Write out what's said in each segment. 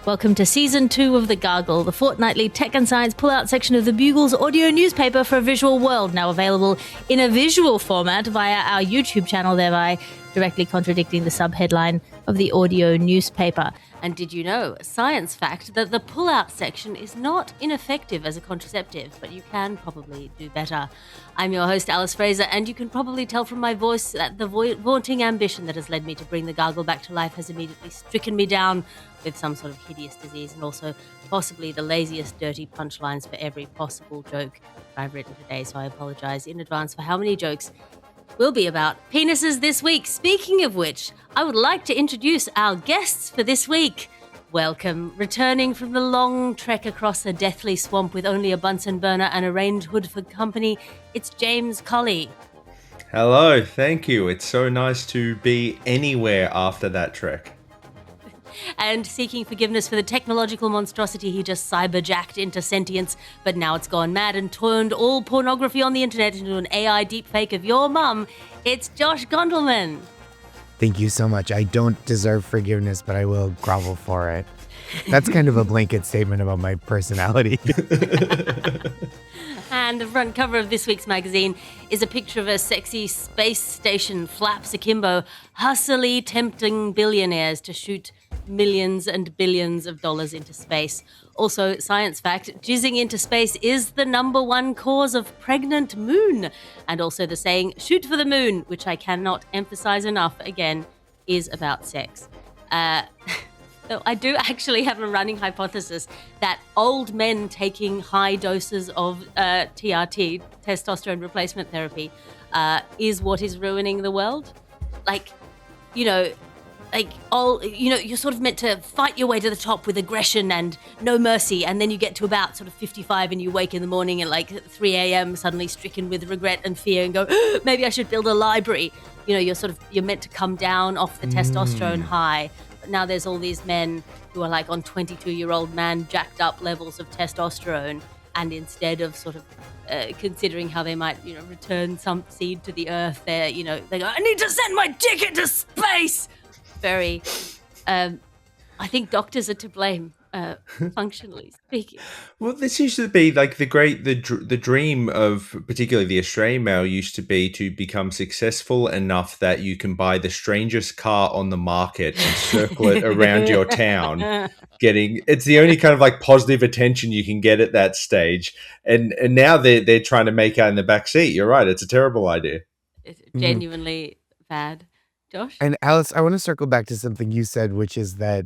Welcome to Season 2 of The Gargle, the fortnightly tech and science pull-out section of the Bugle's audio newspaper for a visual world, now available in a visual format via our YouTube channel, thereby directly contradicting the subheadline of the audio newspaper. And did you know, science fact, that the pull-out section is not ineffective as a contraceptive, but you can probably do better. I'm your host, Alice Fraser, and you can probably tell from my voice that the vaunting ambition that has led me to bring the Gargle back to life has immediately stricken me down with some sort of hideous disease, and also possibly the laziest dirty punchlines for every possible joke I've written today, so I apologize in advance for how many jokes will be about penises this week. Speaking of which, I would like to introduce our guests for this week. Welcome, returning from the long trek across a deathly swamp with only a Bunsen burner and a range hood for company, it's James Colley. Hello, thank you. It's so nice to be anywhere after that trek. And seeking forgiveness for the technological monstrosity he just cyberjacked into sentience, but now it's gone mad and turned all pornography on the internet into an AI deepfake of your mum, it's Josh Gondelman. Thank you so much. I don't deserve forgiveness, but I will grovel for it. That's kind of a blanket statement about my personality. And the front cover of this week's magazine is a picture of a sexy space station flaps akimbo, hustily tempting billionaires to shoot millions and billions of dollars into space. Also, science fact, jizzing into space is the number one cause of pregnant moon. And also the saying, shoot for the moon, which I cannot emphasize enough, again, is about sex. Though I do actually have a running hypothesis that old men taking high doses of TRT, testosterone replacement therapy, is what is ruining the world. You're sort of meant to fight your way to the top with aggression and no mercy, and then you get to about sort of 55 and you wake in the morning at like 3 a.m. suddenly stricken with regret and fear and go, maybe I should build a library. You're meant to come down off the testosterone high. But now there's all these men who are like on 22-year-old man jacked up levels of testosterone, and instead of sort of considering how they might, return some seed to the earth, they go, I need to send my dick into space. Very, I think doctors are to blame, functionally speaking. Well, this used to be like the dream of particularly the Australian male used to be to become successful enough that you can buy the strangest car on the market and circle it around your town. It's the only kind of like positive attention you can get at that stage. And now they're trying to make out in the back seat. You're right. It's a terrible idea. It's genuinely bad. Josh? And Alice, I want to circle back to something you said, which is that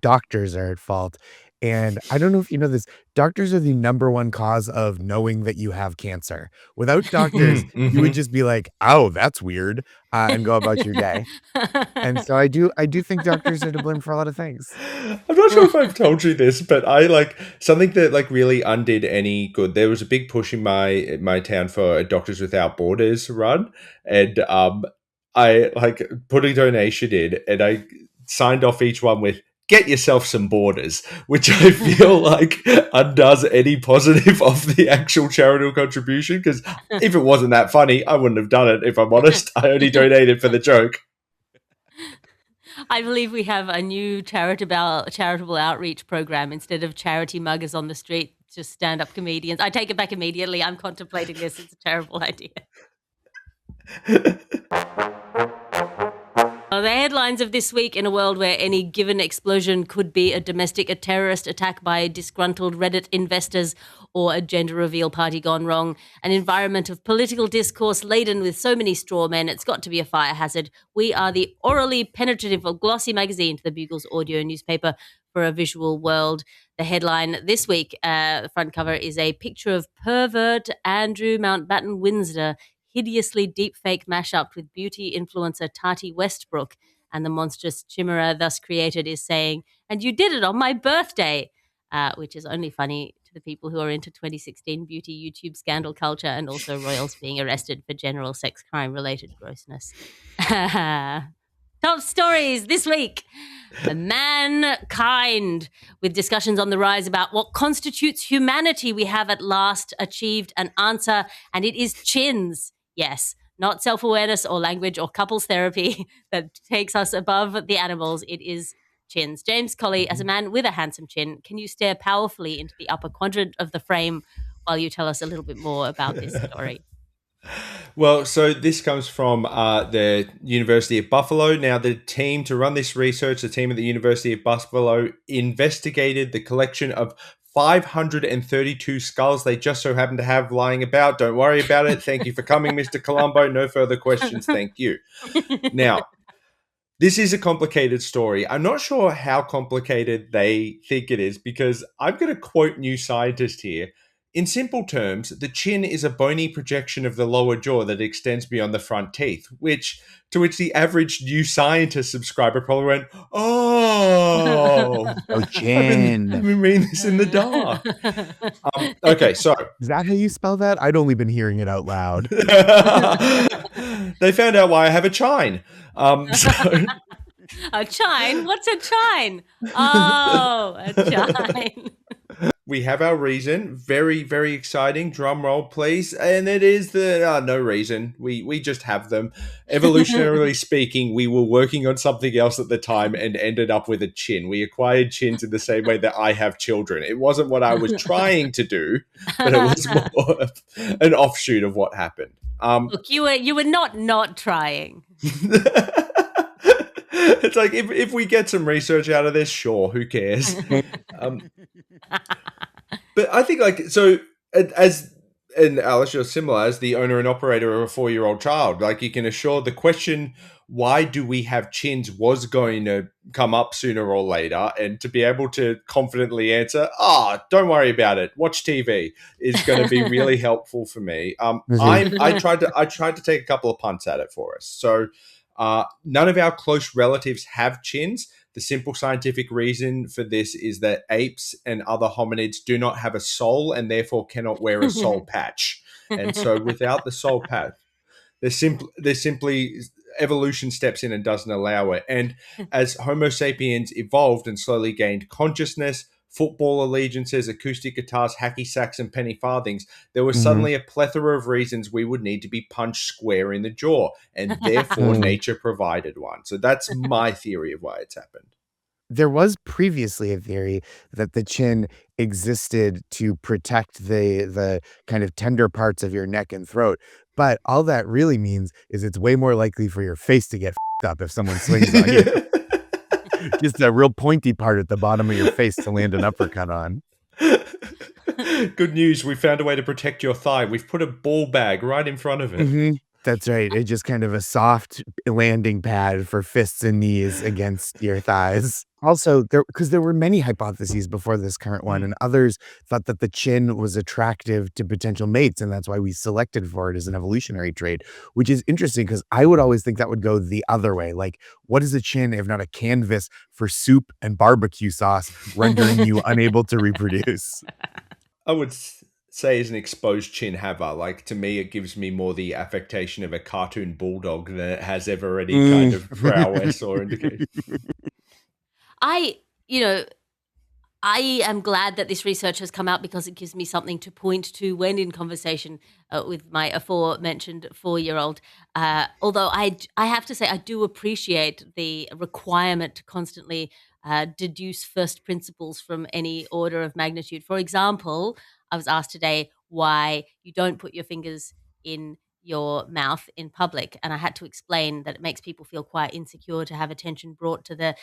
doctors are at fault. And I don't know if you know this, doctors are the number one cause of knowing that you have cancer. Without doctors, you would just be like, oh, that's weird, and go about your day. And so I do think doctors are to blame for a lot of things. I'm not sure if I've told you this, but I like something that like really undid any good. There was a big push in my town for a Doctors Without Borders run, and I like put a donation in and I signed off each one with get yourself some borders, which I feel like undoes any positive of the actual charitable contribution. Because if it wasn't that funny, I wouldn't have done it. If I'm honest, I only donated for the joke. I believe we have a new charitable outreach program. Instead of charity muggers on the street, just stand-up comedians. I take it back immediately. I'm contemplating this. It's a terrible idea. The headlines of this week, in a world where any given explosion could be a terrorist attack by disgruntled Reddit investors or a gender reveal party gone wrong, an environment of political discourse laden with so many straw men, it's got to be a fire hazard. We are the orally penetrative or glossy magazine to the Bugle's audio newspaper for a visual world. The headline this week, the front cover, is a picture of pervert Andrew Mountbatten Windsor hideously deepfake mashup with beauty influencer Tati Westbrook, and the monstrous chimera thus created is saying, and you did it on my birthday, which is only funny to the people who are into 2016 beauty YouTube scandal culture and also royals being arrested for general sex crime related grossness. Top stories this week. Mankind, with discussions on the rise about what constitutes humanity. We have at last achieved an answer, and it is chins. Yes, not self-awareness or language or couples therapy that takes us above the animals. It is chins. James Colley, as a man with a handsome chin, can you stare powerfully into the upper quadrant of the frame while you tell us a little bit more about this story? Well, so this comes from the University of Buffalo. Now, the team to run this research, the team at the University of Buffalo, investigated the collection of 532 skulls they just so happen to have lying about. Don't worry about it. Thank you for coming, Mr. Colombo. No further questions. Thank you. Now, this is a complicated story. I'm not sure how complicated they think it is because I'm going to quote New Scientist here. In simple terms, the chin is a bony projection of the lower jaw that extends beyond the front teeth, to which the average New Scientist subscriber probably went, oh, Oh, chin. I've been reading this in the dark. Okay, so Is that how you spell that? I'd only been hearing it out loud. they found out why I have a chine. A chine? What's a chine? Oh, a chine. We have our reason. Very, very exciting. Drum roll, please. And it is no reason. We just have them. Evolutionarily speaking, we were working on something else at the time and ended up with a chin. We acquired chins in the same way that I have children. It wasn't what I was trying to do, but it was more of an offshoot of what happened. Look, you were not trying. It's like if we get some research out of this, sure, who cares? But I think and Alice, you're similar as the owner and operator of a 4-year-old child. Like you can assure the question, why do we have chins, was going to come up sooner or later, and to be able to confidently answer, don't worry about it, watch TV, is going to be really helpful for me. I tried to take a couple of punts at it for us. So none of our close relatives have chins. The simple scientific reason for this is that apes and other hominids do not have a soul and therefore cannot wear a soul patch. And so without the soul patch, there's simply evolution steps in and doesn't allow it. And as Homo sapiens evolved and slowly gained consciousness, football allegiances, acoustic guitars, hacky sacks, and penny farthings, there was suddenly a plethora of reasons we would need to be punched square in the jaw, and therefore nature provided one. So that's my theory of why it's happened. There was previously a theory that the chin existed to protect the kind of tender parts of your neck and throat. But all that really means is it's way more likely for your face to get up if someone swings on you. Just a real pointy part at the bottom of your face to land an uppercut on. Good news. We found a way to protect your thigh. We've put a ball bag right in front of it. Mm-hmm. That's right. It's just kind of a soft landing pad for fists and knees against your thighs. Also, because there were many hypotheses before this current one, and others thought that the chin was attractive to potential mates, and that's why we selected for it as an evolutionary trait, which is interesting because I would always think that would go the other way. Like, what is a chin if not a canvas for soup and barbecue sauce, rendering you unable to reproduce? I would say as an exposed chin haver, like to me, it gives me more the affectation of a cartoon bulldog than it has ever any kind of prowess or indication. I am glad that this research has come out because it gives me something to point to when in conversation with my aforementioned 4-year-old. Although I have to say I do appreciate the requirement to constantly deduce first principles from any order of magnitude. For example, I was asked today why you don't put your fingers in your mouth in public, and I had to explain that it makes people feel quite insecure to have attention brought to the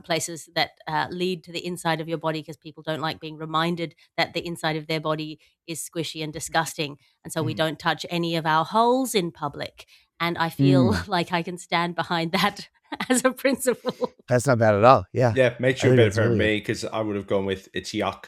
places that lead to the inside of your body, because people don't like being reminded that the inside of their body is squishy and disgusting, and so we don't touch any of our holes in public. And I feel like I can stand behind that as a principle. That's not bad at all. Yeah. Yeah, makes you better for me because I would have gone with it's yuck.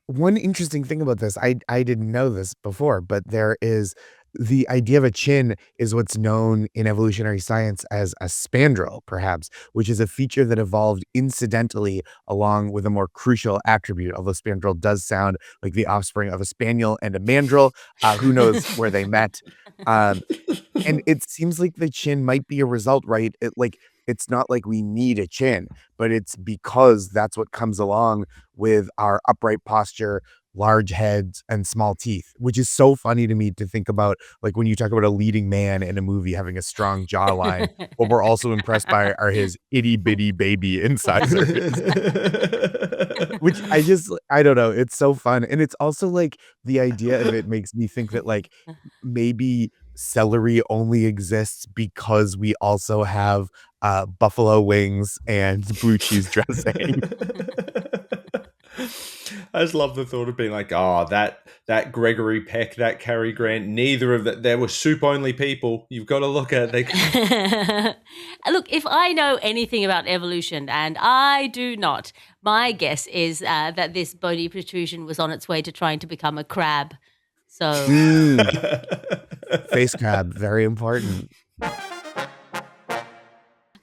One interesting thing about this, I didn't know this before, but there is the idea of a chin is what's known in evolutionary science as a spandrel, perhaps, which is a feature that evolved incidentally along with a more crucial attribute, although spandrel does sound like the offspring of a spaniel and a mandrill. Who knows where they met? And it seems like the chin might be a result, right? It's not like we need a chin, but it's because that's what comes along with our upright posture, large heads and small teeth, which is so funny to me to think about, like when you talk about a leading man in a movie having a strong jawline, what we're also impressed by are his itty bitty baby incisors. Which I don't know, it's so fun, and it's also, like, the idea of it makes me think that, like, maybe celery only exists because we also have, buffalo wings and blue cheese dressing. I just love the thought of being like, oh, that Gregory Peck, that Cary Grant, neither of that. They were soup only people. You've got to look at it. Look, if I know anything about evolution, and I do not, my guess is that this bony protrusion was on its way to trying to become a crab. So, Face crab, very important.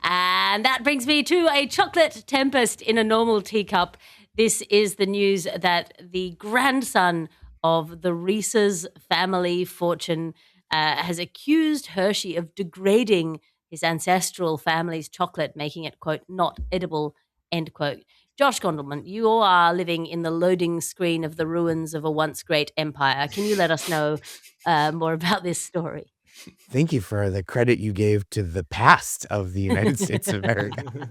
And that brings me to a chocolate tempest in a normal teacup. This is the news that the grandson of the Reese's family fortune has accused Hershey of degrading his ancestral family's chocolate, making it, quote, not edible, end quote. Josh Gondelman, you are living in the loading screen of the ruins of a once great empire. Can you let us know more about this story? Thank you for the credit you gave to the past of the United States of America.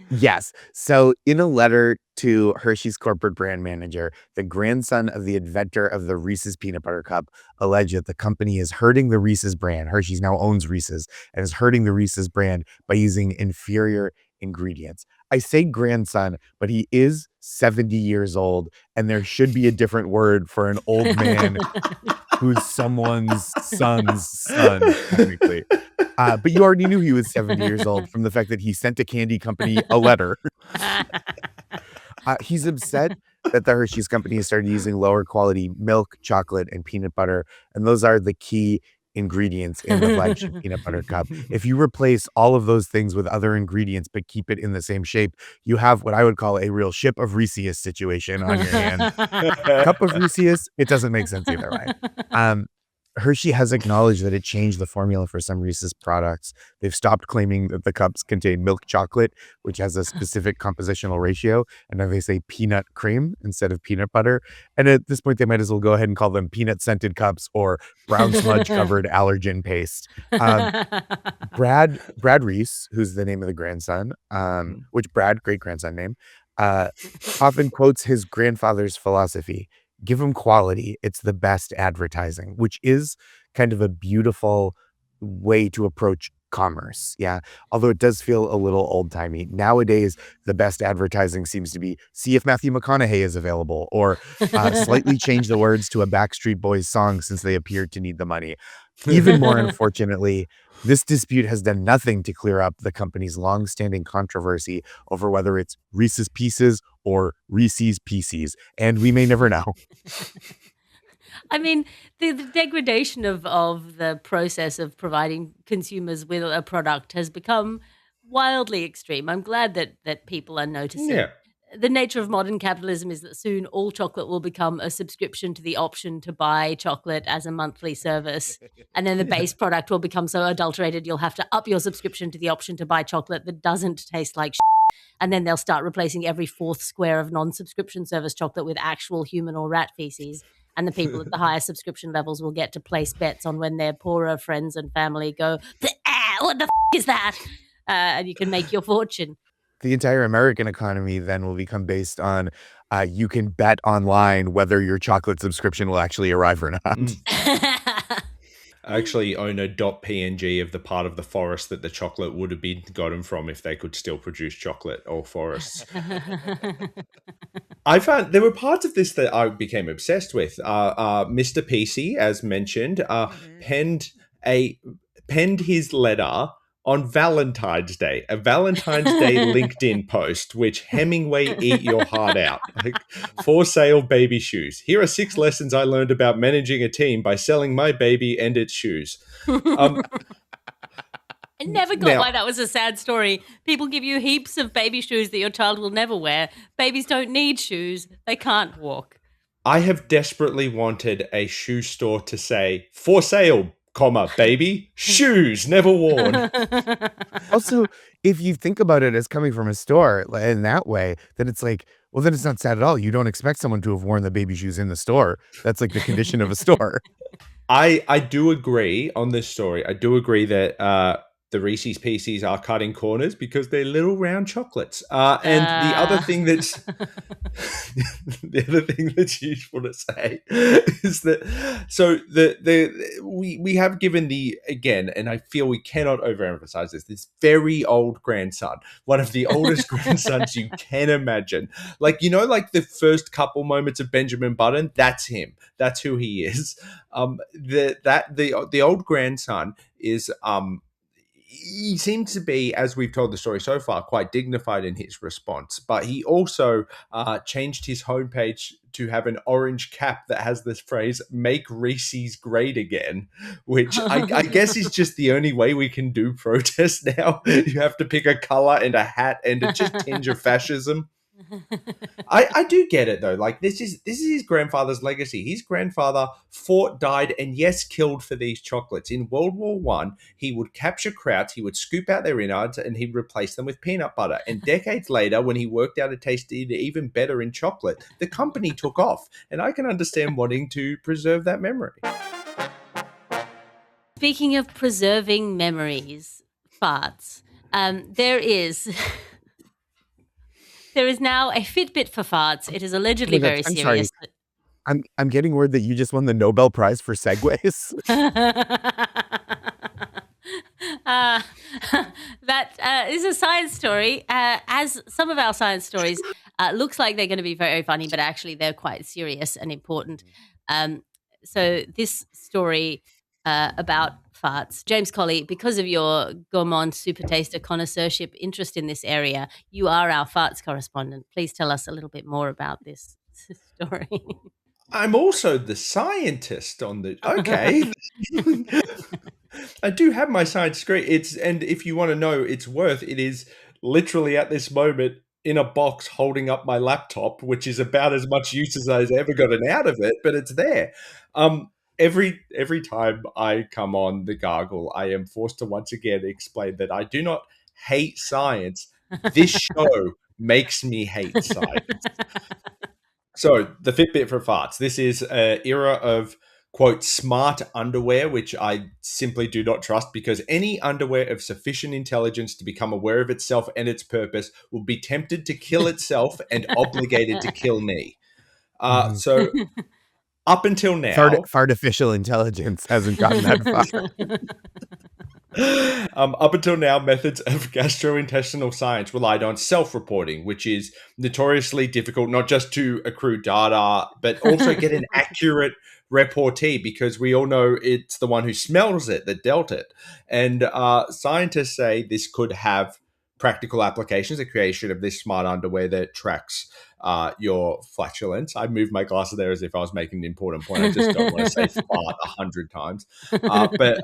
Yes. So in a letter to Hershey's corporate brand manager, the grandson of the inventor of the Reese's peanut butter cup alleged that the company is hurting the Reese's brand. Hershey's now owns Reese's and is hurting the Reese's brand by using inferior ingredients. I say grandson, but he is 70 years old, and there should be a different word for an old man who's someone's son's son, technically. But you already knew he was 70 years old from the fact that he sent a candy company a letter. He's upset that the Hershey's company has started using lower quality milk, chocolate, and peanut butter, and those are the key ingredients in the flagship peanut butter cup. If you replace all of those things with other ingredients but keep it in the same shape, you have what I would call a real ship of Reese's situation on your hand. Cup of Reese's, it doesn't make sense either way. Hershey has acknowledged that it changed the formula for some Reese's products. They've stopped claiming that the cups contain milk chocolate, which has a specific compositional ratio, and now they say peanut cream instead of peanut butter. And at this point, they might as well go ahead and call them peanut-scented cups or brown smudge-covered allergen paste. Brad Reese, who's the name of the grandson, which Brad, great-grandson name, often quotes his grandfather's philosophy. Give them quality. It's the best advertising, which is kind of a beautiful way to approach commerce. Yeah. Although it does feel a little old timey. Nowadays, the best advertising seems to be see if Matthew McConaughey is available or slightly change the words to a Backstreet Boys song since they appeared to need the money. Even more unfortunately, this dispute has done nothing to clear up the company's long-standing controversy over whether it's Reese's Pieces or Reese's Pieces, and we may never know. I mean, the degradation of the process of providing consumers with a product has become wildly extreme. I'm glad that people are noticing. Yeah. The nature of modern capitalism is that soon all chocolate will become a subscription to the option to buy chocolate as a monthly service. And then the base product will become so adulterated you'll have to up your subscription to the option to buy chocolate that doesn't taste like shit. And then they'll start replacing every fourth square of non-subscription service chocolate with actual human or rat feces. And the people at the higher subscription levels will get to place bets on when their poorer friends and family go, what the is that? And you can make your fortune. The entire American economy then will become based on you can bet online whether your chocolate subscription will actually arrive or not. I actually own a .png of the part of the forest that the chocolate would have been gotten from if they could still produce chocolate or forests. I found there were parts of this that I became obsessed with. Mr. PC, as mentioned, penned his letter on Valentine's Day, a Valentine's Day LinkedIn post, which Hemingway eat your heart out. Like, for sale baby shoes. Here are 6 lessons I learned about managing a team by selling my baby and its shoes. I never got why that was a sad story. People give you heaps of baby shoes that your child will never wear. Babies don't need shoes. They can't walk. I have desperately wanted a shoe store to say, for sale, comma, baby, shoes never worn. Also, if you think about it as coming from a store in that way, then it's like, well, then it's not sad at all. You don't expect someone to have worn the baby shoes in the store. That's like the condition of a store. I do agree on this story. I do agree that the Reese's Pieces are cutting corners because they're little round chocolates. And the other thing that's useful to say is that we have given again, and I feel we cannot overemphasize this very old grandson, one of the oldest grandsons you can imagine. Like, like the first couple moments of Benjamin Button, that's him. That's who he is. The old grandson is he seems to be, as we've told the story so far, quite dignified in his response. But he also changed his homepage to have an orange cap that has this phrase, "Make Reese's great again," which I guess is just the only way we can do protest now. You have to pick a color and a hat and just tinge of fascism. I do get it though. Like this is his grandfather's legacy. His grandfather fought, died, and yes, killed for these chocolates. In World War I, he would capture krauts, he would scoop out their innards, and he'd replace them with peanut butter. And decades later, when he worked out a taste even better in chocolate, the company took off. And I can understand wanting to preserve that memory. Speaking of preserving memories, farts, there is now a Fitbit for farts. It is allegedly very serious. Sorry. I'm getting word that you just won the Nobel Prize for segways. That is a science story. As some of our science stories looks like they're going to be very funny, but actually they're quite serious and important. So this story about farts. James Colley, because of your gourmand super taster connoisseurship interest in this area, you are our farts correspondent. Please tell us a little bit more about this story. I'm also the scientist on the... Okay. I do have my science degree. And if you want to know its worth, it is literally at this moment in a box holding up my laptop, which is about as much use as I've ever gotten out of it, but it's there. Every time I come on the Gargle, I am forced to once again explain that I do not hate science. This show makes me hate science. So the Fitbit for farts. This is an era of, quote, smart underwear, which I simply do not trust because any underwear of sufficient intelligence to become aware of itself and its purpose will be tempted to kill itself and obligated to kill me. So... Up until now, artificial intelligence hasn't gotten that far. Up until now, methods of gastrointestinal science relied on self-reporting, which is notoriously difficult, not just to accrue data, but also get an accurate reportee, because we all know it's the one who smells it that dealt it. And scientists say this could have practical applications, the creation of this smart underwear that tracks your flatulence. I moved my glasses there as if I was making an important point. I just don't want to say fart 100 times. But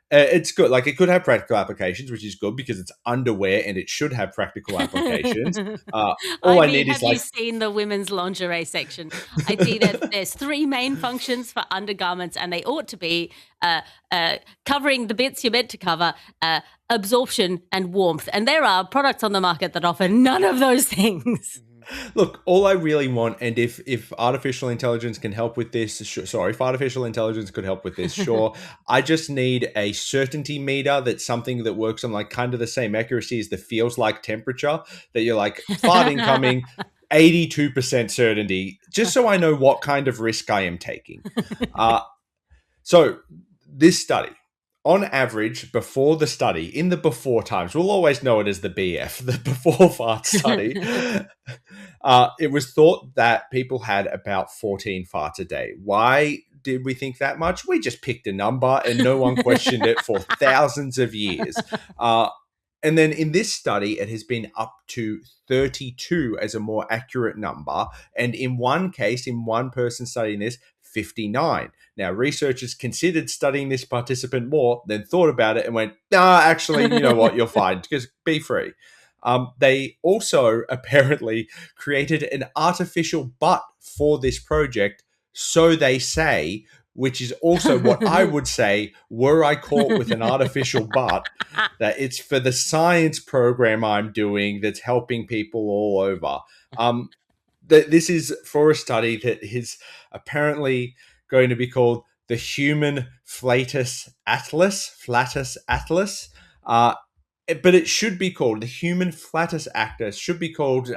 it's good. Like, it could have practical applications, which is good because it's underwear and it should have practical applications. All I need is have you seen the women's lingerie section? I see that there's 3 main functions for undergarments, and they ought to be covering the bits you're meant to cover, absorption and warmth. And there are products on the market that offer none of those things. Look, all I really want, and if artificial intelligence can help with this, if artificial intelligence could help with this, sure. I just need a certainty meter that's something that works on like kind of the same accuracy as the feels like temperature, that you're like, fart incoming, 82% certainty, just so I know what kind of risk I am taking. So this study, on average, before the study, in the before times, we'll always know it as the BF, the before fart study, it was thought that people had about 14 farts a day. Why did we think that much? We just picked a number and no one questioned it for thousands of years. And then in this study, it has been up to 32 as a more accurate number. And in one case, in one person studying this, 59. Now, researchers considered studying this participant more, then thought about it and went, nah, actually, you know what, you're fine, just be free. They also apparently created an artificial butt for this project, so they say, which is also what I would say were I caught with an artificial butt, that it's for the science program I'm doing that's helping people all over. This is for a study that is apparently going to be called the Human Flatus Atlas. But it should be called the Human Flatus Atlas. Should be called.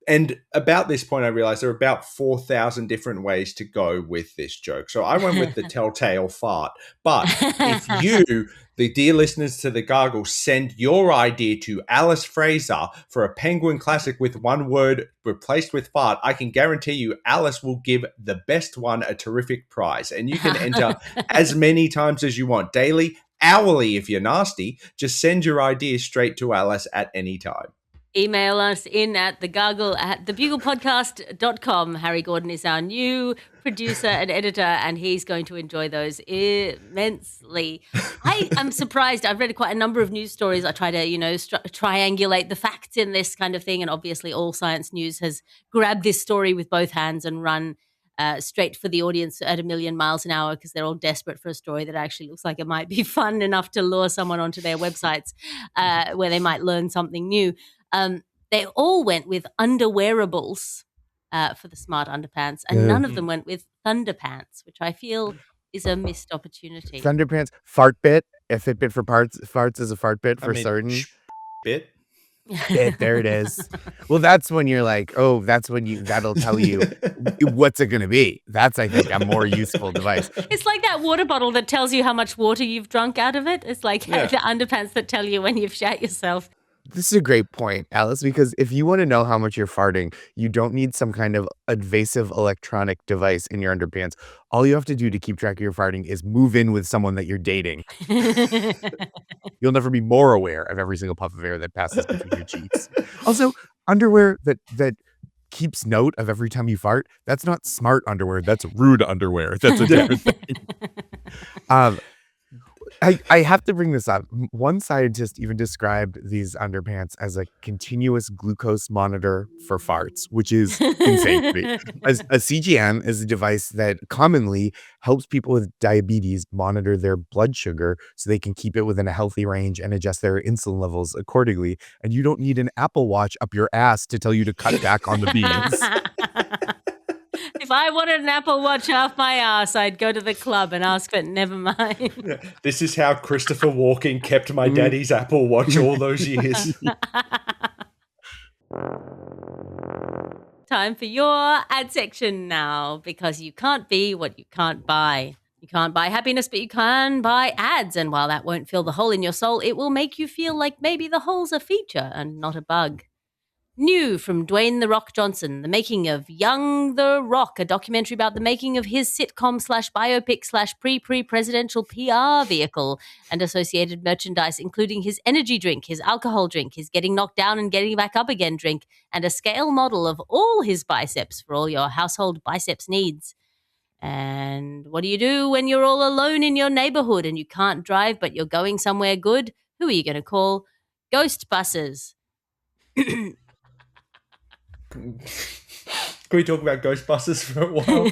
And about this point, I realized there are about 4,000 different ways to go with this joke. So I went with the telltale fart. But if you, the dear listeners to the Gargle, send your idea to Alice Fraser for a Penguin Classic with one word replaced with fart, I can guarantee you Alice will give the best one a terrific prize. And you can enter as many times as you want, daily, hourly if you're nasty. Just send your ideas straight to Alice at any time. Email us in at thebuglepodcast.com. Harry Gordon is our new producer and editor, and he's going to enjoy those immensely. I am surprised. I've read quite a number of news stories. I try to, triangulate the facts in this kind of thing, and obviously all science news has grabbed this story with both hands and run straight for the audience at 1,000,000 miles an hour because they're all desperate for a story that actually looks like it might be fun enough to lure someone onto their websites where they might learn something new. They all went with underwearables for the smart underpants, and none of them went with thunderpants, which I feel is a missed opportunity. Thunderpants, fart bit, a Fitbit for farts is a fart bit for certain. Bit. There it is. Well, that's when you're like, oh, that'll tell you what's it going to be. That's, I think, a more useful device. It's like that water bottle that tells you how much water you've drunk out of it. It's like the underpants that tell you when you've shat yourself. This is a great point, Alice, because if you want to know how much you're farting, you don't need some kind of invasive electronic device in your underpants. All you have to do to keep track of your farting is move in with someone that you're dating. You'll never be more aware of every single puff of air that passes between your cheeks. Also, underwear that keeps note of every time you fart, that's not smart underwear. That's rude underwear. That's a different thing. I have to bring this up. One scientist even described these underpants as a continuous glucose monitor for farts, which is insane to me. A CGM is a device that commonly helps people with diabetes monitor their blood sugar so they can keep it within a healthy range and adjust their insulin levels accordingly. And you don't need an Apple Watch up your ass to tell you to cut back on the beans. If I wanted an Apple Watch off my ass, I'd go to the club and ask for it. Never mind. This is how Christopher Walken kept my daddy's Apple Watch all those years. Time for your ad section now, because you can't be what you can't buy. You can't buy happiness, but you can buy ads. And while that won't fill the hole in your soul, it will make you feel like maybe the hole's a feature and not a bug. New from Dwayne "The Rock" Johnson, the making of Young the Rock, a documentary about the making of his sitcom/biopic/pre-presidential PR vehicle and associated merchandise, including his energy drink, his alcohol drink, his getting knocked down and getting back up again drink, and a scale model of all his biceps for all your household biceps needs. And what do you do when you're all alone in your neighborhood and you can't drive but you're going somewhere good? Who are you going to call? Ghost buses. Can we talk about Ghostbusters for a while?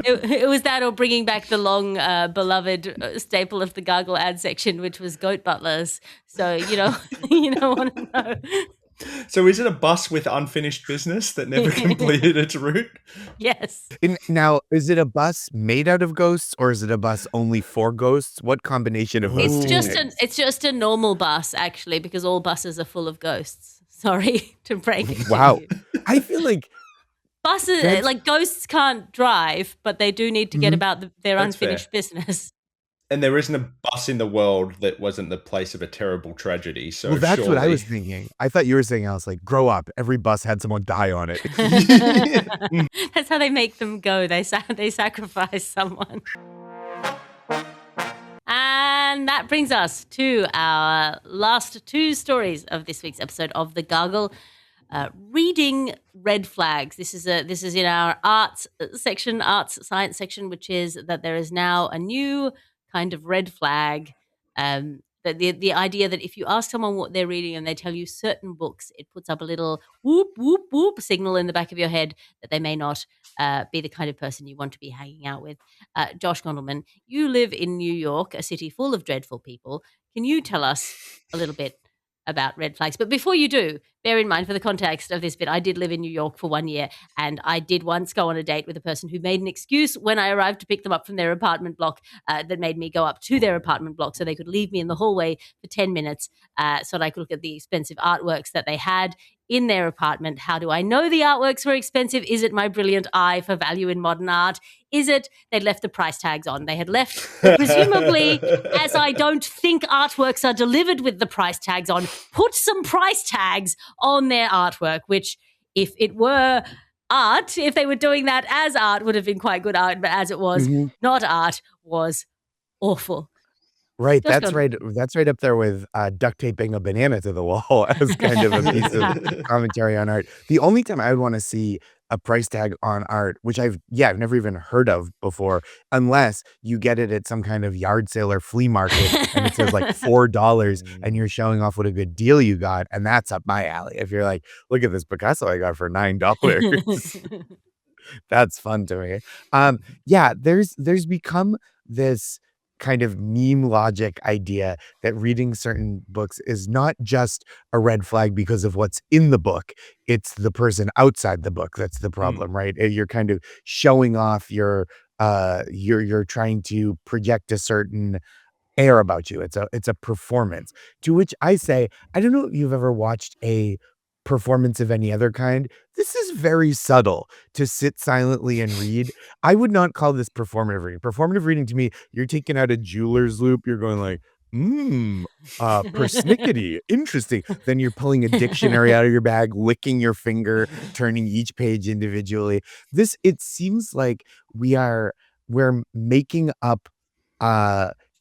It was that or bringing back the long beloved staple of the Gargle ad section, which was goat butlers. So, you don't want to know. So is it a bus with unfinished business that never completed its route? Yes. Now, is it a bus made out of ghosts or is it a bus only for ghosts? What combination of those? It's just a normal bus, actually, because all buses are full of ghosts. Sorry to break it. Wow. I feel like buses, like ghosts can't drive, but they do need to get about their unfinished business. And there isn't a bus in the world that wasn't the place of a terrible tragedy. So well, that's surely... what I was thinking. I thought you were saying, I was like, grow up. Every bus had someone die on it. That's how they make them go. They sacrifice someone. And that brings us to our last two stories of this week's episode of The Gargle. Reading red flags. This is in our arts science section, which is that there is now a new kind of red flag that The idea that if you ask someone what they're reading and they tell you certain books, it puts up a little whoop, whoop, whoop signal in the back of your head that they may not be the kind of person you want to be hanging out with. Josh Gondelman, you live in New York, a city full of dreadful people. Can you tell us a little bit about red flags? But before you do, bear in mind, for the context of this bit, I did live in New York for 1 year, and I did once go on a date with a person who made an excuse when I arrived to pick them up from their apartment block that made me go up to their apartment block so they could leave me in the hallway for 10 minutes so that I could look at the expensive artworks that they had in their apartment. How do I know the artworks were expensive? Is it my brilliant eye for value in modern art? Is it they'd left the price tags on? They had left, presumably, as I don't think artworks are delivered with the price tags on, put some price tags on their artwork, which if it were art, if they were doing that as art, would have been quite good art, but as it was not art, was awful. Right, that's right. That's right up there with duct taping a banana to the wall as kind of a piece of commentary on art. The only time I would want to see a price tag on art, which I've never even heard of before, unless you get it at some kind of yard sale or flea market and it says like $4 and you're showing off what a good deal you got, and that's up my alley. If you're like, look at this Picasso I got for $9. That's fun to me. There's become this kind of meme logic idea that reading certain books is not just a red flag because of what's in the book. It's the person outside the book that's the problem, right? You're kind of showing off you're trying to project a certain air about you. It's a performance. To which I say, I don't know if you've ever watched a performance of any other kind. This is very subtle to sit silently and read. I would not call this performative reading. Performative reading to me, you're taking out a jeweler's loop. You're going like, persnickety, interesting. Then you're pulling a dictionary out of your bag, licking your finger, turning each page individually. It seems like we're making up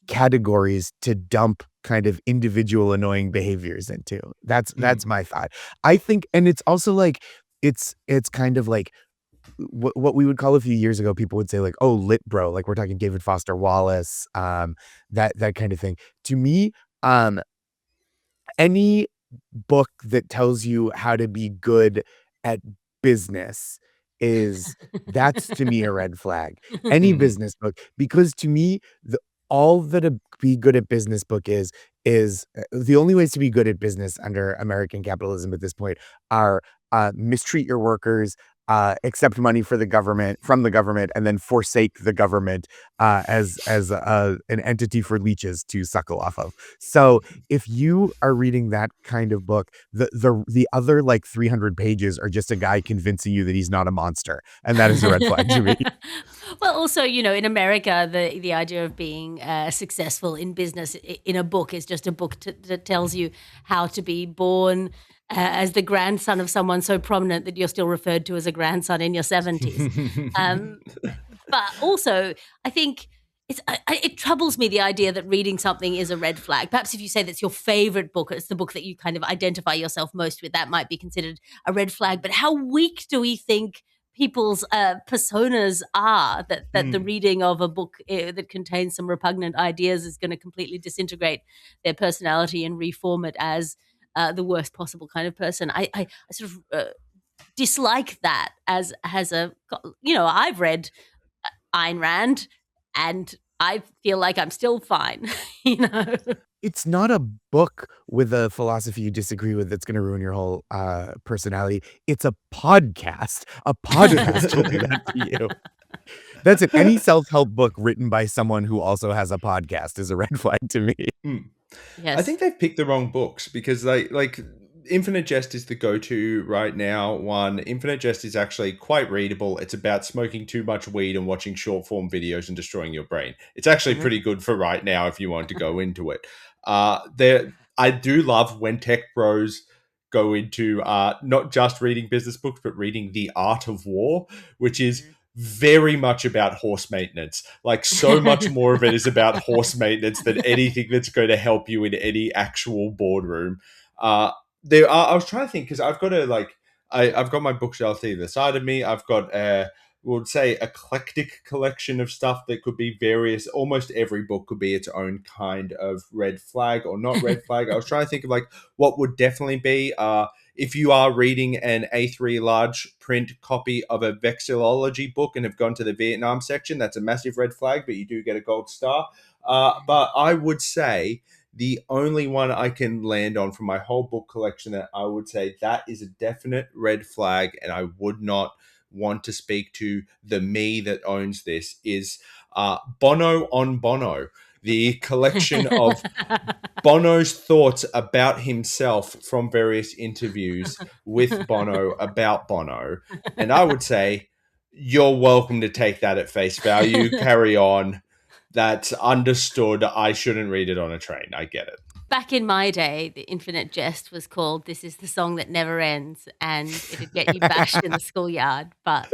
categories to dump kind of individual annoying behaviors into. That's my thought. I think, and it's also like it's kind of like what we would call a few years ago, people would say like, oh, lit bro, like we're talking David Foster Wallace, that kind of thing. To me, any book that tells you how to be good at business that's to me a red flag. Any business book, because to me, all that a be good at business book is the only ways to be good at business under American capitalism at this point are mistreat your workers, accept money from the government, and then forsake the government as an entity for leeches to suckle off of. So if you are reading that kind of book, the other like 300 pages are just a guy convincing you that he's not a monster, and that is a red flag to me. Well, also, in America, the idea of being successful in business in a book is just a book that tells you how to be born as the grandson of someone so prominent that you're still referred to as a grandson in your 70s. But also, I think it troubles me, the idea that reading something is a red flag. Perhaps if you say that's your favorite book, it's the book that you kind of identify yourself most with, that might be considered a red flag. But how weak do we think people's personas are that the reading of a book that contains some repugnant ideas is going to completely disintegrate their personality and reform it as the worst possible kind of person? I sort of dislike that as a, I've read Ayn Rand and I feel like I'm still fine, It's not a book with a philosophy you disagree with that's going to ruin your whole personality. It's a podcast. A podcast will do that to you. That's it. Any self-help book written by someone who also has a podcast is a red flag to me. Yes. I think they've picked the wrong books because like Infinite Jest is the go-to right now one. Infinite Jest is actually quite readable. It's about smoking too much weed and watching short-form videos and destroying your brain. It's actually pretty good for right now if you want to go into it. I do love when tech bros go into not just reading business books, but reading The Art of War, which is very much about horse maintenance. Like, so much more of it is about horse maintenance than anything that's going to help you in any actual boardroom. I was trying to think, because I've got I've got my bookshelf either side of me. I've got would say eclectic collection of stuff that could be various. Almost every book could be its own kind of red flag or not red flag. I was trying to think of like what would definitely be if you are reading an A3 large print copy of a vexillology book and have gone to the Vietnam section, that's a massive red flag, but you do get a gold star. But I would say the only one I can land on from my whole book collection that I would say that is a definite red flag, and I would not want to speak to the me that owns this, is Bono on Bono, the collection of Bono's thoughts about himself from various interviews with Bono about Bono. And I would say, you're welcome to take that at face value. Carry on. That's understood. I shouldn't read it on a train. I get it. Back in my day, the infinite jest was called "This Is the Song That Never Ends," and it'd get you bashed in the schoolyard. But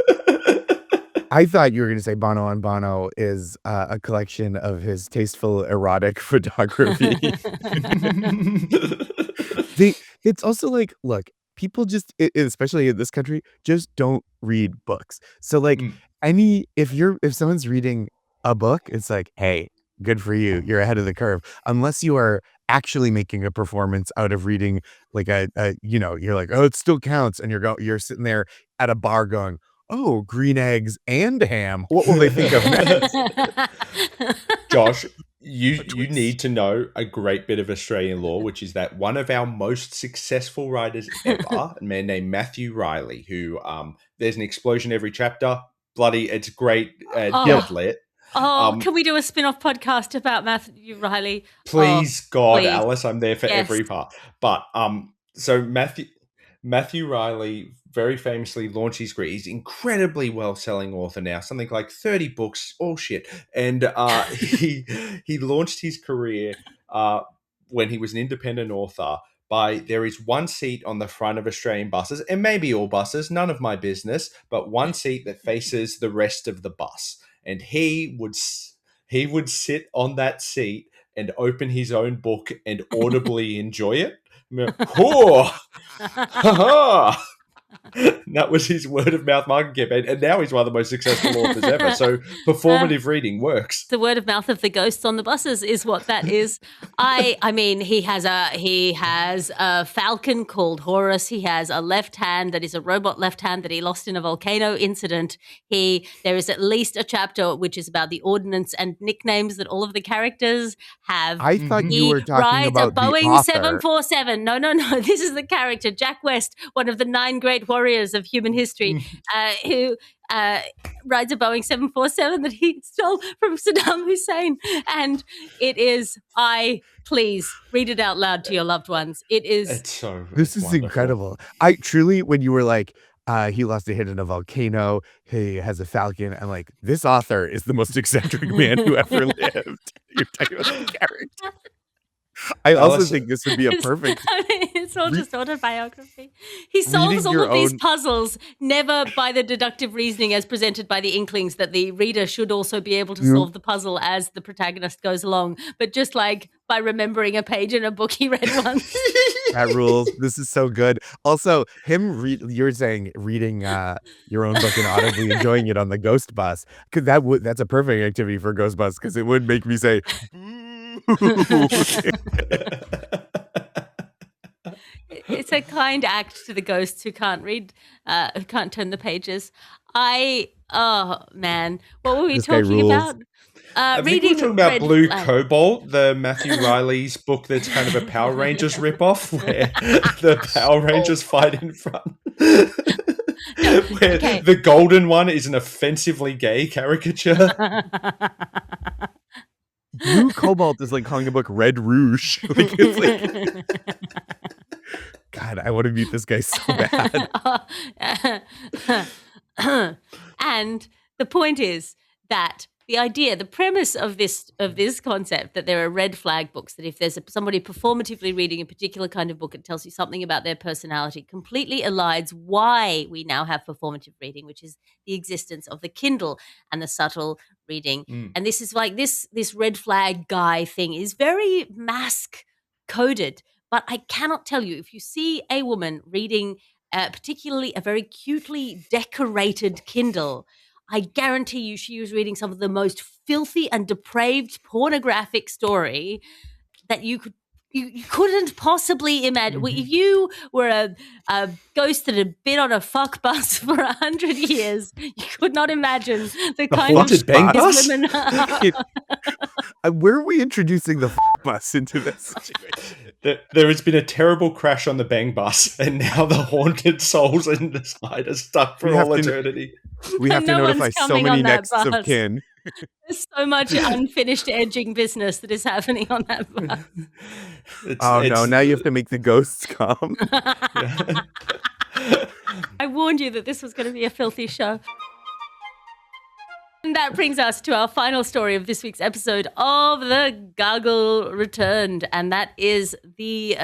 I thought you were going to say Bono on Bono is a collection of his tasteful erotic photography. It's also like, look, people just, especially in this country, just don't read books. So like if someone's reading a book, it's like, hey, good for you. You're ahead of the curve. Unless you are actually making a performance out of reading like you're like, oh, it still counts. And you're sitting there at a bar going, oh, green eggs and ham. What will they think of next? Josh, you need to know a great bit of Australian law, which is that one of our most successful writers ever, a man named Matthew Riley, who there's an explosion every chapter. Bloody, it's great. Dead lit. Can we do a spin-off podcast about Matthew Riley? Please, God, please. Alice, I'm there for every part. But so Matthew Riley very famously launched his career. He's an incredibly well-selling author now, something like 30 books, all shit. And he launched his career when he was an independent author by there is one seat on the front of Australian buses, and maybe all buses, none of my business, but one seat that faces the rest of the bus. And he would sit on that seat and open his own book and audibly enjoy it. Oh, ha-ha. That was his word of mouth marketing campaign, and now he's one of the most successful authors ever. So performative reading works. The word of mouth of the ghosts on the buses is what that is. I mean, he has a falcon called Horus. He has a left hand that is a robot left hand that he lost in a volcano incident. There is at least a chapter which is about the ordnance and nicknames that all of the characters have. I thought you were talking about the author. He rides a Boeing 747. No. This is the character, Jack West, one of the 9 great warriors of human history, who rides a Boeing 747 that he stole from Saddam Hussein. And it is, please read it out loud to your loved ones. This is wonderful. Incredible. I truly, when you were like, he lost a hit in a volcano, he has a falcon, I'm like, this author is the most eccentric man who ever lived. You're talking about the character. I also think this would be a perfect. It's all just autobiography. He solves all of these puzzles, never by the deductive reasoning as presented by the Inklings that the reader should also be able to solve the puzzle as the protagonist goes along, but just like by remembering a page in a book he read once. That rules. This is so good. Also, you're saying reading your own book and audibly enjoying it on the ghost bus, because that's a perfect activity for ghost bus, because it would make me say. It's a kind act to the ghosts who can't read, who can't turn the pages. Oh man, what were we talking about? I think we're talking about Blue Cobalt, the Matthew Riley's book that's kind of a Power Rangers ripoff, where the Power Rangers fight in front. The golden one is an offensively gay caricature. Blue Cobalt is like calling a book Red Rouge. God, I want to meet this guy so bad. And the point is that the premise of this concept that there are red flag books, that if there's somebody performatively reading a particular kind of book, it tells you something about their personality, completely elides why we now have performative reading, which is the existence of the Kindle and the subtle reading. And this is like this red flag guy thing is very mask coded. But I cannot tell you, if you see a woman reading particularly a very cutely decorated Kindle, I guarantee you she was reading some of the most filthy and depraved pornographic story that you couldn't possibly imagine. If you were a ghost that had been on a fuck bus for 100 years, you could not imagine the kind of haunted bang bus? women Where are we introducing the bus into this situation? There has been a terrible crash on the bang bus, and now the haunted souls inside are stuck for all eternity. We have to No notify one's so coming many on that nexts of bus. kin. There's so much unfinished edging business that is happening on that bus. No, now you have to make the ghosts come. I warned you that this was going to be a filthy show. And that brings us to our final story of this week's episode of The Gargle Returned, and that is the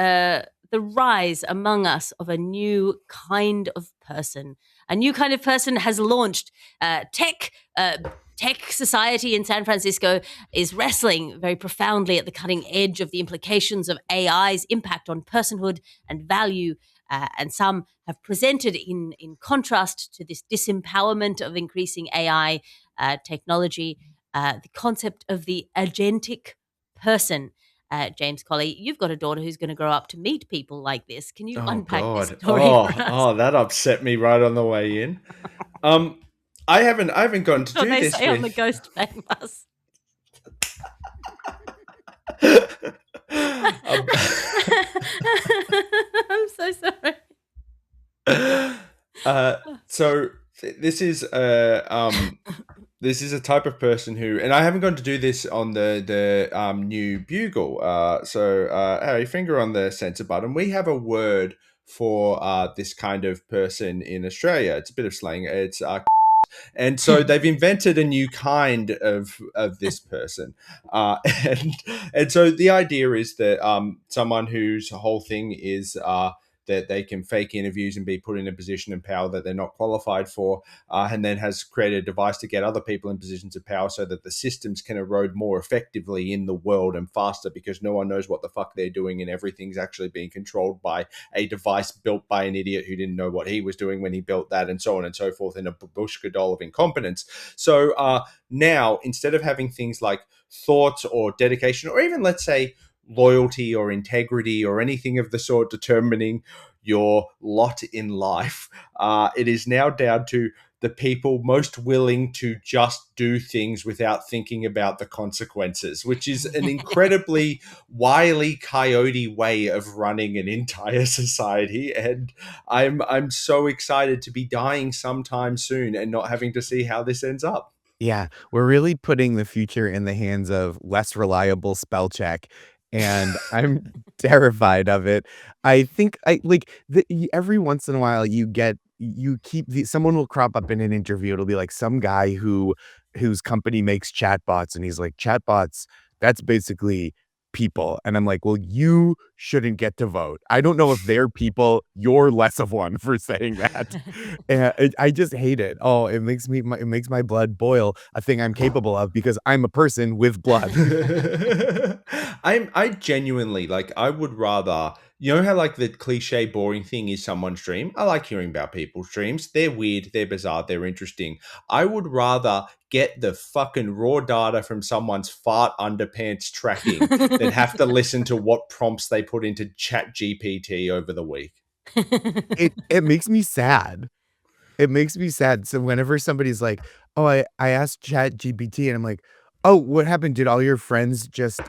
rise among us of a new kind of person. A new kind of person has launched. Tech society in San Francisco is wrestling very profoundly at the cutting edge of the implications of AI's impact on personhood and value. And some have presented in contrast to this disempowerment of increasing AI technology, the concept of the agentic person. James Colley, you've got a daughter who's going to grow up to meet people like this. Can you unpack this story for us? Oh, that upset me right on the way in. I haven't gotten to do they this say on the ghost bang bus. I'm so sorry. So this is this is a type of person who, and I haven't gone to do this on the new Bugle. Harry, finger on the censor button. We have a word for this kind of person in Australia. It's a bit of slang. It's and so they've invented a new kind of this person, and so the idea is that someone whose whole thing is that they can fake interviews and be put in a position of power that they're not qualified for, and then has created a device to get other people in positions of power so that the systems can erode more effectively in the world and faster, because no one knows what the fuck they're doing and everything's actually being controlled by a device built by an idiot who didn't know what he was doing when he built that, and so on and so forth, in a babushka-doll of incompetence. So now, instead of having things like thoughts or dedication, or even, let's say, loyalty or integrity or anything of the sort determining your lot in life, it is now down to the people most willing to just do things without thinking about the consequences, which is an incredibly wily coyote way of running an entire society. And I'm so excited to be dying sometime soon and not having to see how this ends up. Yeah, we're really putting the future in the hands of less reliable spell check, and I'm terrified of it. I think every once in a while someone will crop up in an interview. It'll be like some guy whose company makes chatbots, and he's like, chatbots, that's basically people. And I'm like, well, you shouldn't get to vote. I don't know if they're people. You're less of one for saying that. And I just hate it. Oh, it makes my blood boil, a thing I'm capable of because I'm a person with blood. I genuinely, like, I would rather, you know how like the cliche boring thing is someone's dream? I like hearing about people's dreams. They're weird, they're bizarre, they're interesting. I would rather get the fucking raw data from someone's fart underpants tracking than have to listen to what prompts they put into ChatGPT over the week. It makes me sad. It makes me sad. So whenever somebody's like, oh, I asked ChatGPT, and I'm like, oh, what happened? Did all your friends just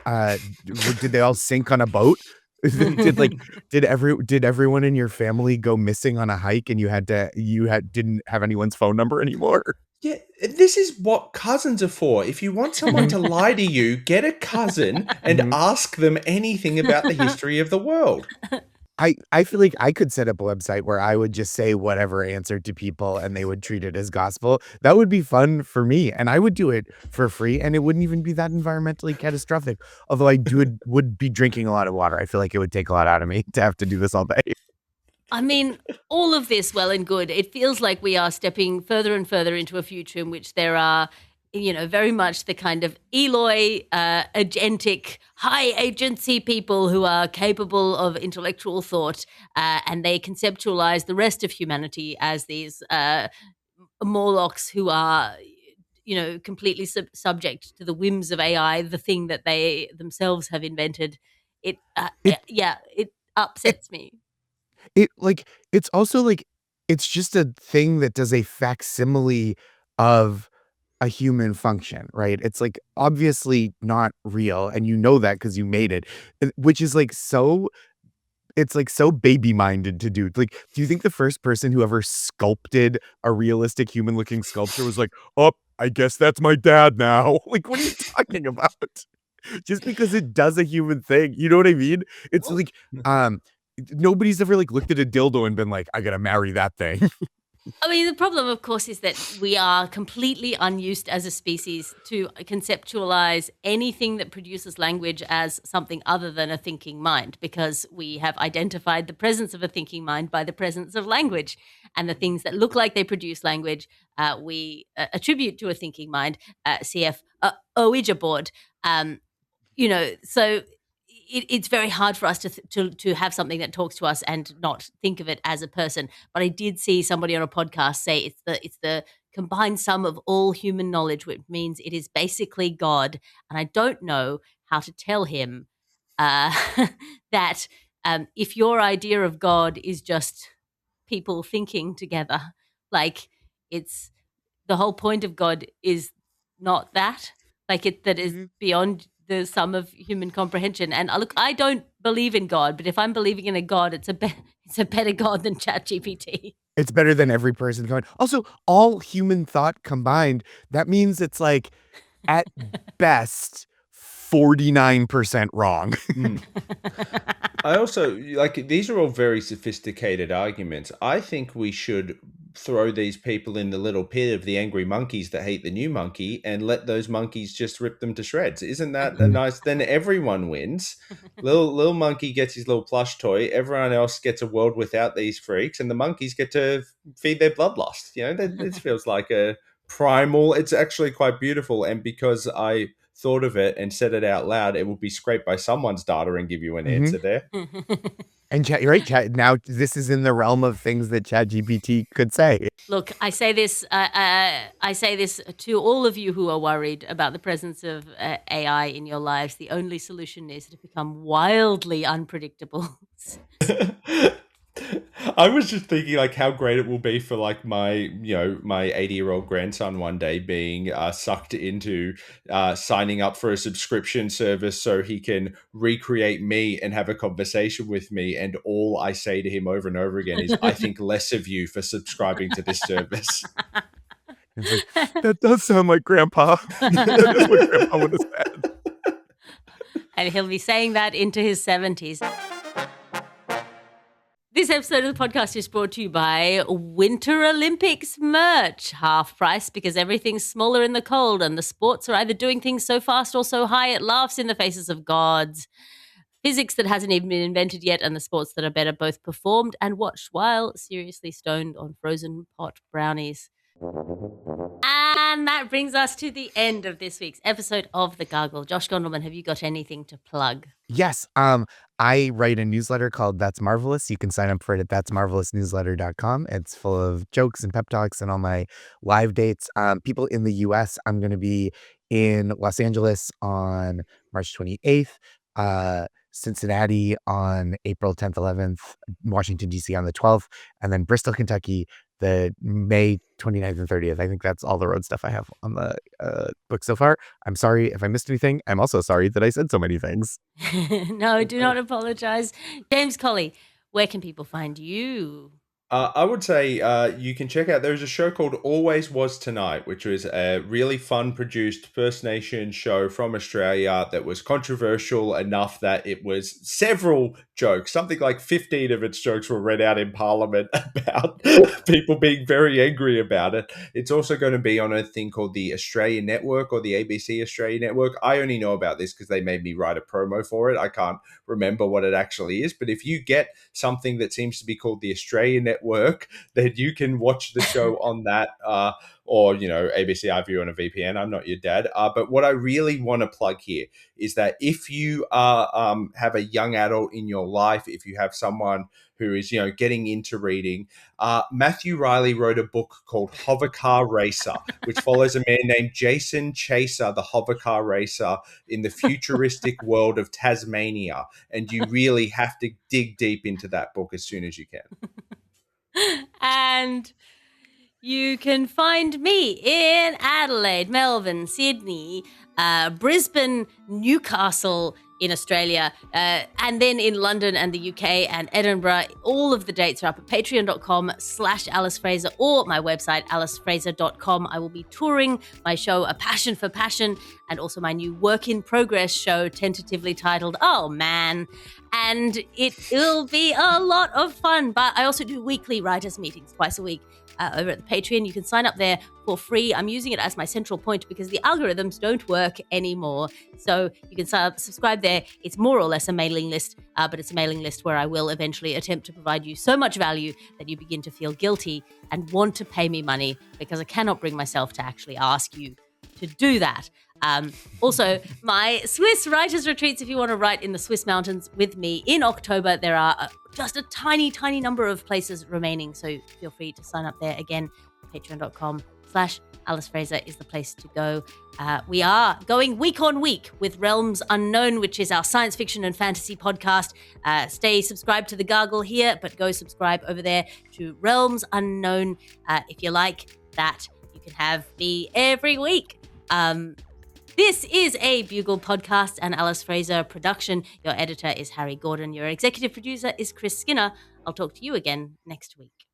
did they all sink on a boat? Did everyone in your family go missing on a hike and you didn't have anyone's phone number anymore? Yeah, this is what cousins are for. If you want someone to lie to you, get a cousin and ask them anything about the history of the world. I feel like I could set up a website where I would just say whatever answer to people and they would treat it as gospel. That would be fun for me, and I would do it for free, and it wouldn't even be that environmentally catastrophic. Although I would be drinking a lot of water. I feel like it would take a lot out of me to have to do this all day. I mean, all of this, well and good. It feels like we are stepping further and further into a future in which there are, very much the kind of Eloi, agentic, high agency people who are capable of intellectual thought, and they conceptualize the rest of humanity as these Morlocks who are, completely subject to the whims of AI, the thing that they themselves have invented. It, It it it upsets me. it's also like it's just a thing that does a facsimile of a human function, right? It's like obviously not real, and you know that because you made it, which is like so. It's like so baby-minded to do. Like, do you think the first person who ever sculpted a realistic human-looking sculpture was like, "Oh, I guess that's my dad now." Like, what are you talking about? Just because it does a human thing, you know what I mean? It's Well, like, nobody's ever, like, looked at a dildo and been like, "I gotta marry that thing." I mean, the problem, of course, is that we are completely unused as a species to conceptualize anything that produces language as something other than a thinking mind, because we have identified the presence of a thinking mind by the presence of language. And the things that look like they produce language, we attribute to a thinking mind, CF, Ouija board. Um, so it's very hard for us to have something that talks to us and not think of it as a person. But I did see somebody on a podcast say it's the combined sum of all human knowledge, which means it is basically God. And I don't know how to tell him uh, that if your idea of God is just people thinking together, like it's the whole point of God is not that, like it that is Mhm. beyond the sum of human comprehension. And look, I don't believe in God, but if I'm believing in a God, it's a better God than ChatGPT. It's better than every person going. Also, all human thought combined, that means it's like, at best, 49% wrong. Mm. I also like these are all very sophisticated arguments. I think we should throw these people in the little pit of the angry monkeys that hate the new monkey and let those monkeys just rip them to shreds. Isn't that a nice? Then everyone wins. Little monkey gets his little plush toy. Everyone else gets a world without these freaks, and the monkeys get to feed their bloodlust. This feels like a primal. It's actually quite beautiful, and because I thought of it and said it out loud, it will be scraped by someone's data and give you an Mhm. answer there. And Chat, you're right, Chat. Now this is in the realm of things that ChatGPT could say. Look, I say this to all of you who are worried about the presence of AI in your lives. The only solution is to become wildly unpredictable. I was just thinking like how great it will be for like my 80-year-old grandson one day being sucked into signing up for a subscription service so he can recreate me and have a conversation with me, and all I say to him over and over again is I think less of you for subscribing to this service. It's like, that does sound like Grandpa. That is what Grandpa would have said. And he'll be saying that into his 70s. This episode of the podcast is brought to you by Winter Olympics merch. Half price because everything's smaller in the cold and the sports are either doing things so fast or so high it laughs in the faces of gods. Physics that hasn't even been invented yet and the sports that are better both performed and watched while seriously stoned on frozen pot brownies. And that brings us to the end of this week's episode of The Gargle. Josh Gondelman, have you got anything to plug? Yes. I write a newsletter called That's Marvelous. You can sign up for it at that'smarvelousnewsletter.com. It's full of jokes and pep talks and all my live dates. People in the US, I'm going to be in Los Angeles on March 28th, Cincinnati on April 10th, 11th, Washington, D.C. on the 12th, and then Bristol, Kentucky, the May 29th and 30th. I think that's all the road stuff I have on the book so far. I'm sorry if I missed anything. I'm also sorry that I said so many things. No, do not apologize. James Colley, where can people find you? I would say you can check out, there's a show called Always Was Tonight, which was a really fun produced First Nation show from Australia that was controversial enough that it was several jokes, something like 15 of its jokes were read out in Parliament about people being very angry about it. It's also going to be on a thing called the Australian Network or the ABC Australia Network. I only know about this because they made me write a promo for it. I can't remember what it actually is, but if you get something that seems to be called the Australian Network, then you can watch the show on that, or ABC iView on a VPN. I'm not your dad, but what I really want to plug here is that if you have a young adult in your life, if you have someone who is, getting into reading. Matthew Riley wrote a book called Hovercar Racer, which follows a man named Jason Chaser, the hovercar racer, in the futuristic world of Tasmania. And you really have to dig deep into that book as soon as you can. And you can find me in Adelaide, Melbourne, Sydney, Brisbane, Newcastle in Australia, and then in London and the UK and Edinburgh. All of the dates are up at patreon.com/Alice Fraser or my website, alicefraser.com. I will be touring my show, A Passion for Passion, and also my new work in progress show, tentatively titled, Oh Man. And it will be a lot of fun. But I also do weekly writers' meetings twice a week. Over at the Patreon. You can sign up there for free. I'm using it as my central point because the algorithms don't work anymore. So you can subscribe there. It's more or less a mailing list, but it's a mailing list where I will eventually attempt to provide you so much value that you begin to feel guilty and want to pay me money, because I cannot bring myself to actually ask you to do that. Also, my Swiss writers' retreats, if you want to write in the Swiss mountains with me in October, there are just a tiny number of places remaining. So feel free to sign up there. Again, patreon.com/Alice Fraser is the place to go. We are going week on week with Realms Unknown, which is our science fiction and fantasy podcast. Stay subscribed to the Gargle here, but go subscribe over there to Realms Unknown. If you like that, you can have me every week. This is a Bugle podcast and Alice Fraser production. Your editor is Harry Gordon. Your executive producer is Chris Skinner. I'll talk to you again next week.